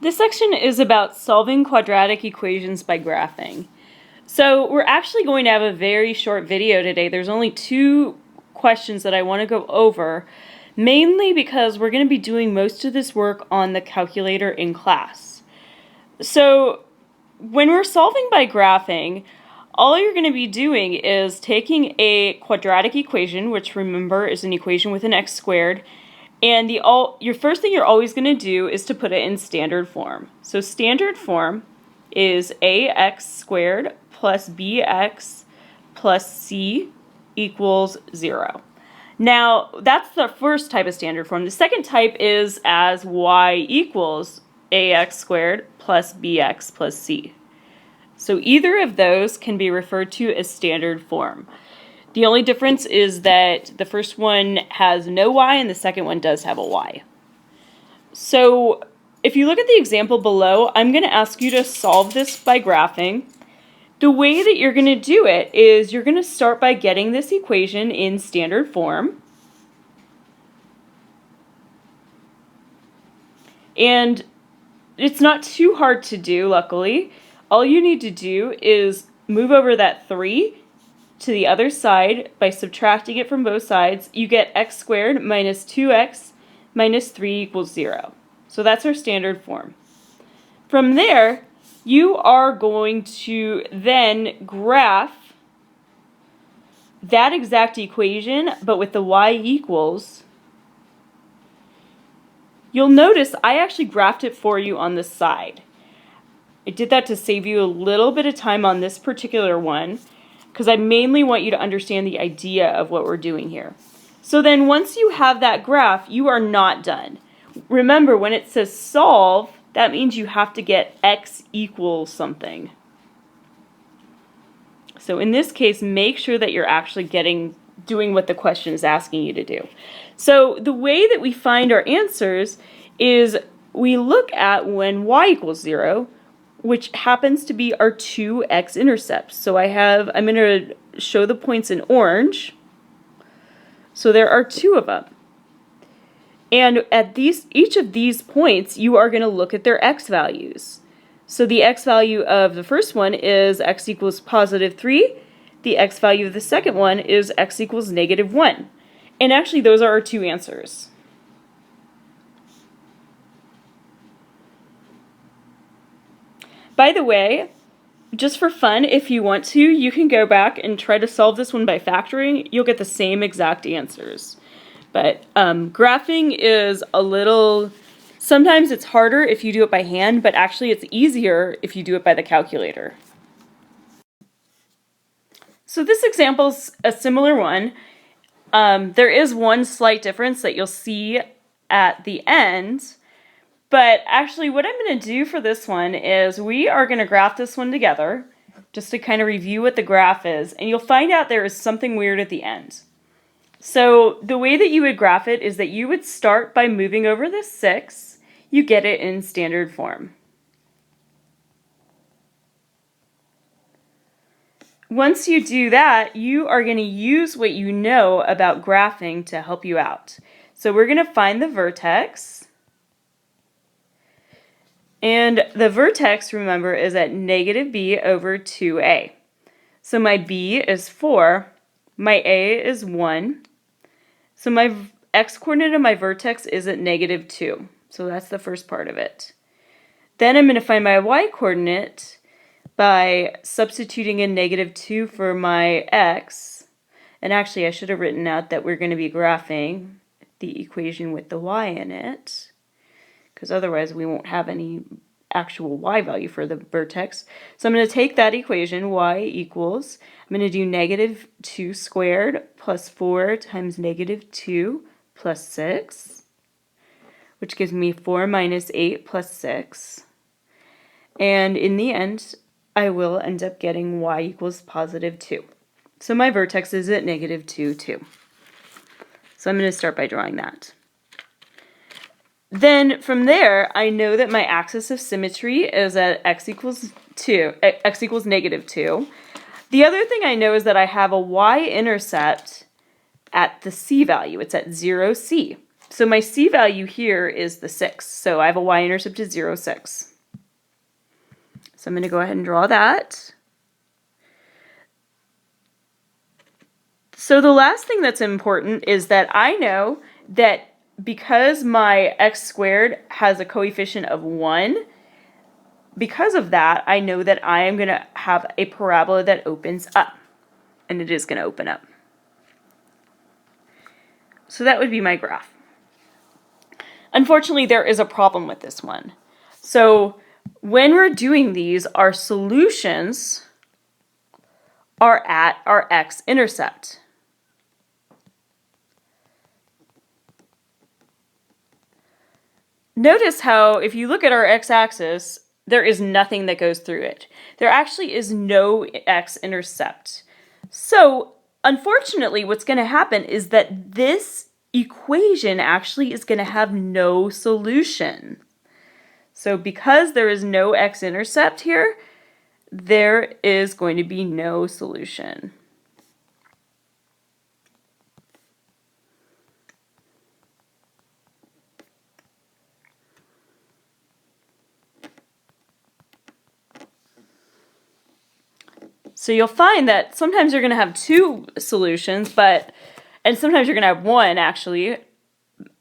This section is about solving quadratic equations by graphing. So we're actually going to have a very short video today. There's only 2 questions that I want to go over, mainly because we're going to be doing most of this work on the calculator in class. So when we're solving by graphing, all you're going to be doing is taking a quadratic equation, which remember is an equation with an x squared, and your first thing you're always going to do is to put it in standard form. So standard form is ax squared plus bx plus c equals 0. Now, that's the first type of standard form. The second type is as y equals ax squared plus bx plus c. So either of those can be referred to as standard form. The only difference is that the first one has no y and the second one does have a y. So if you look at the example below, I'm going to ask you to solve this by graphing. The way that you're going to do it is you're going to start by getting this equation in standard form. And it's not too hard to do, luckily. All you need to do is move over that 3 to the other side by subtracting it from both sides. You get x squared minus 2x minus 3 equals 0. So that's our standard form. From there, you are going to then graph that exact equation, but with the y equals. You'll notice I actually graphed it for you on the side. I did that to save you a little bit of time on this particular one, because I mainly want you to understand the idea of what we're doing here. So then once you have that graph, you are not done. Remember, when it says solve, that means you have to get x equals something. So in this case, make sure that you're actually doing what the question is asking you to do. So the way that we find our answers is we look at when y equals 0, which happens to be our 2 x-intercepts. So I'm going to show the points in orange. So there are 2 of them. And at each of these points, you are going to look at their x values. So the x value of the first one is x equals positive 3. The x value of the second one is x equals negative 1. And actually, those are our 2 answers. By the way, just for fun, if you want to, you can go back and try to solve this one by factoring. You'll get the same exact answers. But graphing is sometimes it's harder if you do it by hand, but actually it's easier if you do it by the calculator. So this example's a similar one. There is one slight difference that you'll see at the end. But actually what I'm going to do for this one is we are going to graph this one together just to kind of review what the graph is, and you'll find out there is something weird at the end. So the way that you would graph it is that you would start by moving over this 6. You get it in standard form. Once you do that, you are going to use what you know about graphing to help you out. So we're going to find the vertex. And the vertex, remember, is at negative b over 2a. So my b is 4, my a is 1. So my x-coordinate of my vertex is at negative 2. So that's the first part of it. Then I'm going to find my y-coordinate by substituting in negative 2 for my x. And actually, I should have written out that we're going to be graphing the equation with the y in it, because otherwise we won't have any actual y value for the vertex. So I'm going to take that equation, y equals, I'm going to do negative 2 squared plus 4 times negative 2 plus 6, which gives me 4 minus 8 plus 6. And in the end, I will end up getting y equals positive 2. So my vertex is at negative 2, 2. So I'm going to start by drawing that. Then from there, I know that my axis of symmetry is at x equals negative 2. The other thing I know is that I have a y-intercept at the c value. It's at 0, c. So my C value here is the 6. So I have a y-intercept of 0, 6. So I'm going to go ahead and draw that. So the last thing that's important is that I know that because my x squared has a coefficient of 1, because of that, I know that I am going to have a parabola that opens up. And it is going to open up. So that would be my graph. Unfortunately, there is a problem with this one. So when we're doing these, our solutions are at our x-intercept. Notice how if you look at our x-axis, there is nothing that goes through it. There actually is no x-intercept. So unfortunately, what's going to happen is that this equation actually is going to have no solution. So because there is no x-intercept here, there is going to be no solution. So you'll find that sometimes you're going to have two solutions, and sometimes you're going to have one actually,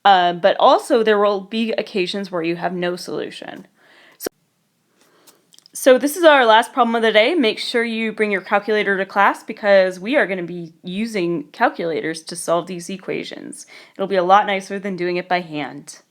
but also there will be occasions where you have no solution. So this is our last problem of the day. Make sure you bring your calculator to class because we are going to be using calculators to solve these equations. It'll be a lot nicer than doing it by hand.